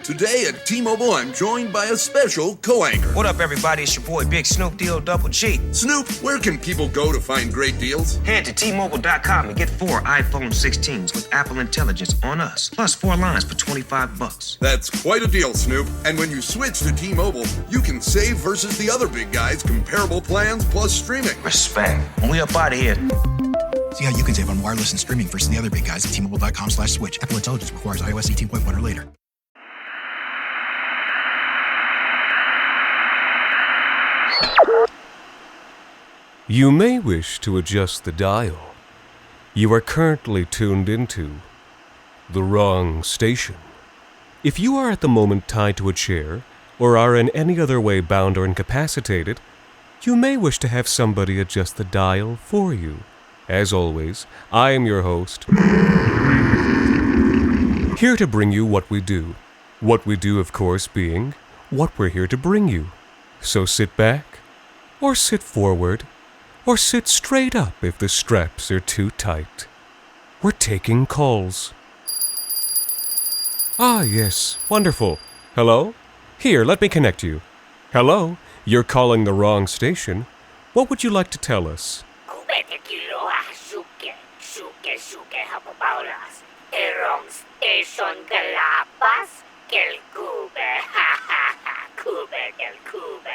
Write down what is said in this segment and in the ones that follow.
Today at T-Mobile, I'm joined by a special co-anchor. What up, everybody? It's your boy, Big Snoop Deal Double G. Snoop, where can people go to find great deals? Head to T-Mobile.com and get 4 iPhone 16s with Apple Intelligence on us, plus 4 lines for $25. That's quite a deal, Snoop. And when you switch to T-Mobile, you can save versus the other big guys' comparable plans plus streaming. Respect. We up out of here. See how you can save on wireless and streaming versus the other big guys at T-Mobile.com/switch. Apple Intelligence requires iOS 18.1 or later. You may wish to adjust the dial. You are currently tuned into the wrong station. If you are at the moment tied to a chair or are in any other way bound or incapacitated, you may wish to have somebody adjust the dial for you. As always, I am your host, here to bring you what we do. What we do, of course, being what we're here to bring you. So sit back, or sit forward, or sit straight up if the straps are too tight. We're taking calls. Ah, yes, wonderful. Hello? Here, let me connect you. Hello? You're calling the wrong station. What would you like to tell us? Wrong station Galapas, Kel Cube, Cube del Cube.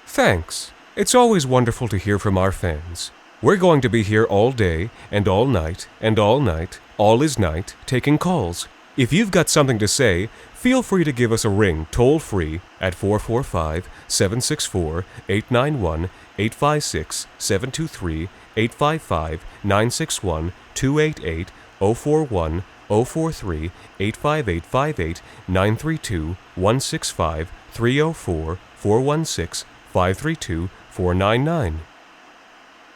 Thanks. It's always wonderful to hear from our fans. We're going to be here all day, and all night, and all night, all is night, taking calls. If you've got something to say, feel free to give us a ring toll-free at 445-764-891, 856-723-855-961-288, 041 043 85858 932 165 304 416 532 499.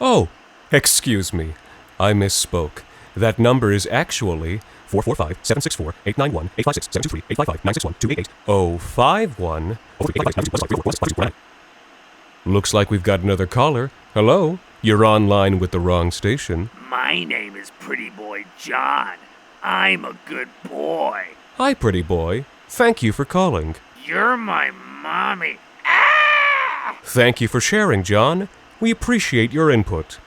Oh, excuse me. I misspoke. That number is actually 445-764-891-856-723-855-961-288. Looks like we've got another caller. Hello? You're online with the wrong station. My name is Pretty Boy John. I'm a good boy. Hi, pretty boy. Thank you for calling. You're my mommy. Thank you for sharing, John. We appreciate your input.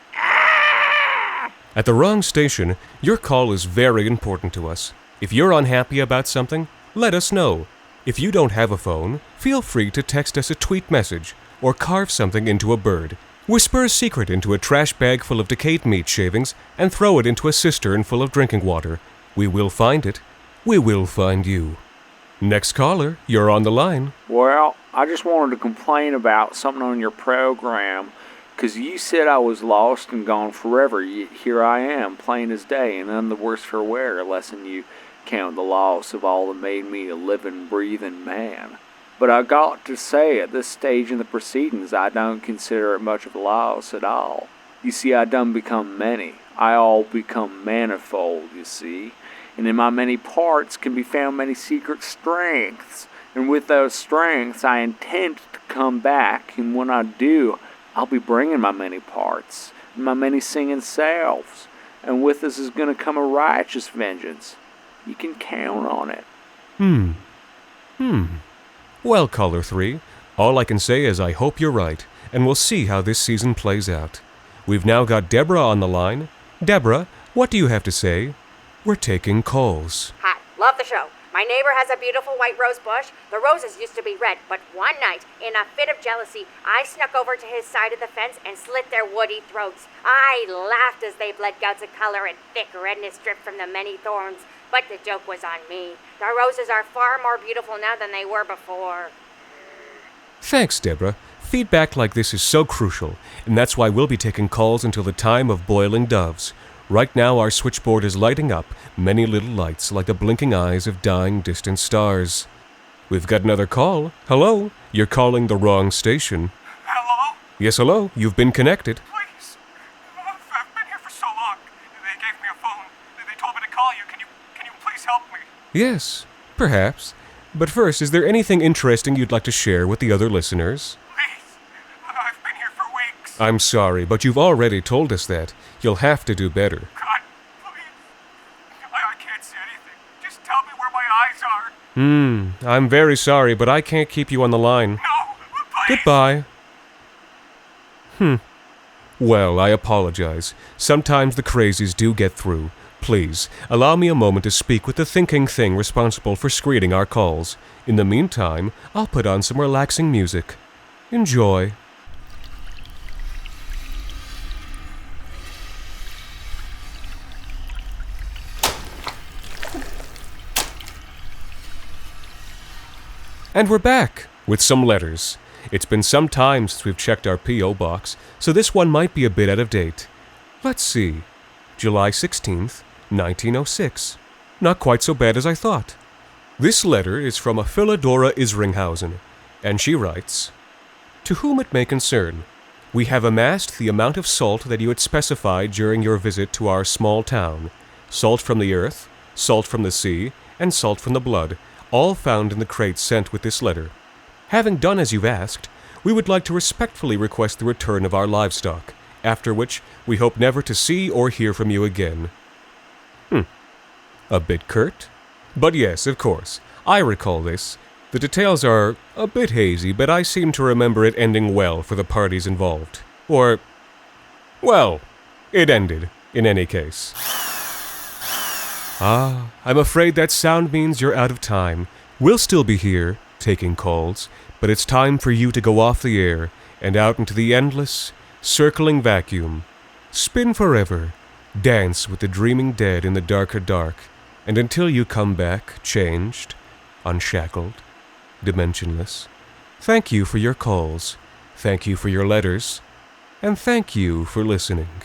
At the wrong station, your call is very important to us. If you're unhappy about something, let us know. If you don't have a phone, feel free to text us a tweet message or carve something into a bird. Whisper a secret into a trash bag full of decayed meat shavings and throw it into a cistern full of drinking water. We will find it. We will find you. Next caller, you're on the line. Well, I just wanted to complain about something on your program, because you said I was lost and gone forever. Here I am, plain as day, and none the worse for wear, less'n you count the loss of all that made me a living, breathing man. But I got to say, at this stage in the proceedings, I don't consider it much of a loss at all. You see, I done become many. I all become manifold, you see. And in my many parts can be found many secret strengths. And with those strengths, I intend to come back. And when I do, I'll be bringing my many parts, and my many singing selves. And with this is going to come a righteous vengeance. You can count on it. Well, caller 3, all I can say is I hope you're right, and we'll see how this season plays out. We've now got Deborah on the line. Deborah, what do you have to say? We're taking calls. Hi, love the show. My neighbor has a beautiful white rose bush. The roses used to be red, but one night, in a fit of jealousy, I snuck over to his side of the fence and slit their woody throats. I laughed as they bled gouts of color and thick redness dripped from the many thorns. But the joke was on me. The roses are far more beautiful now than they were before. Thanks, Deborah. Feedback like this is so crucial, and that's why we'll be taking calls until the time of boiling doves. Right now, our switchboard is lighting up many little lights like the blinking eyes of dying distant stars. We've got another call. Hello? You're calling the wrong station. Hello? Yes, hello. You've been connected. Please. I've been here for so long. They gave me a phone. They told me to call you. Can you please help me? Yes, perhaps. But first, is there anything interesting you'd like to share with the other listeners? Please. I've been here for weeks. I'm sorry, but you've already told us that. You'll have to do better. God, please. I can't say anything. Just tell me where my eyes are. I'm very sorry, but I can't keep you on the line. No, please. Goodbye. Well, I apologize. Sometimes the crazies do get through. Please, allow me a moment to speak with the thinking thing responsible for screening our calls. In the meantime, I'll put on some relaxing music. Enjoy. And we're back with some letters. It's been some time since we've checked our P.O. box, so this one might be a bit out of date. Let's see. July 16th, 1906. Not quite so bad as I thought. This letter is from a Philodora Isringhausen, and she writes, "To whom it may concern, we have amassed the amount of salt that you had specified during your visit to our small town. Salt from the earth, salt from the sea, and salt from the blood, all found in the crates sent with this letter. Having done as you've asked, we would like to respectfully request the return of our livestock, after which we hope never to see or hear from you again." A bit curt? But yes, of course, I recall this. The details are a bit hazy, but I seem to remember it ending well for the parties involved. Or, well, it ended, in any case. I'm afraid that sound means you're out of time. We'll still be here, taking calls, but it's time for you to go off the air and out into the endless, circling vacuum. Spin forever, dance with the dreaming dead in the darker dark, and until you come back, changed, unshackled, dimensionless. Thank you for your calls, thank you for your letters, and thank you for listening.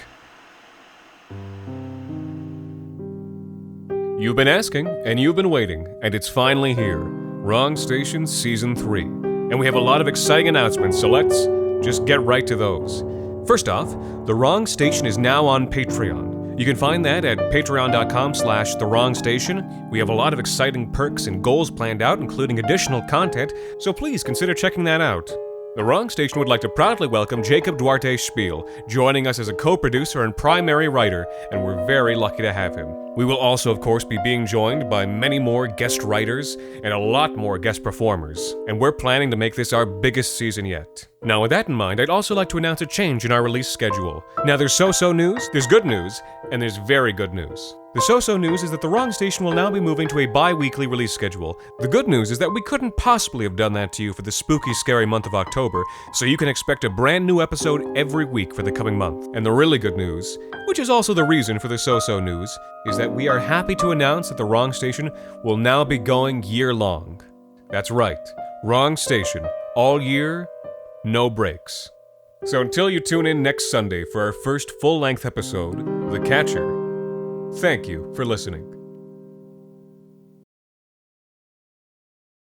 You've been asking, and you've been waiting, and it's finally here. Wrong Station Season 3. And we have a lot of exciting announcements, so let's just get right to those. First off, The Wrong Station is now on Patreon. You can find that at patreon.com/thewrongstation. We have a lot of exciting perks and goals planned out, including additional content, so please consider checking that out. The Wrong Station would like to proudly welcome Jacob Duarte Spiel, joining us as a co-producer and primary writer, and we're very lucky to have him. We will also, of course, be being joined by many more guest writers and a lot more guest performers, and we're planning to make this our biggest season yet. Now, with that in mind, I'd also like to announce a change in our release schedule. Now, there's so-so news, there's good news, and there's very good news. The so-so news is that The Wrong Station will now be moving to a bi-weekly release schedule. The good news is that we couldn't possibly have done that to you for the spooky, scary month of October, so you can expect a brand new episode every week for the coming month. And the really good news, which is also the reason for the so-so news, is that we are happy to announce that The Wrong Station will now be going year-long. That's right, Wrong Station, all year, no breaks. So until you tune in next Sunday for our first full-length episode, The Catcher, thank you for listening.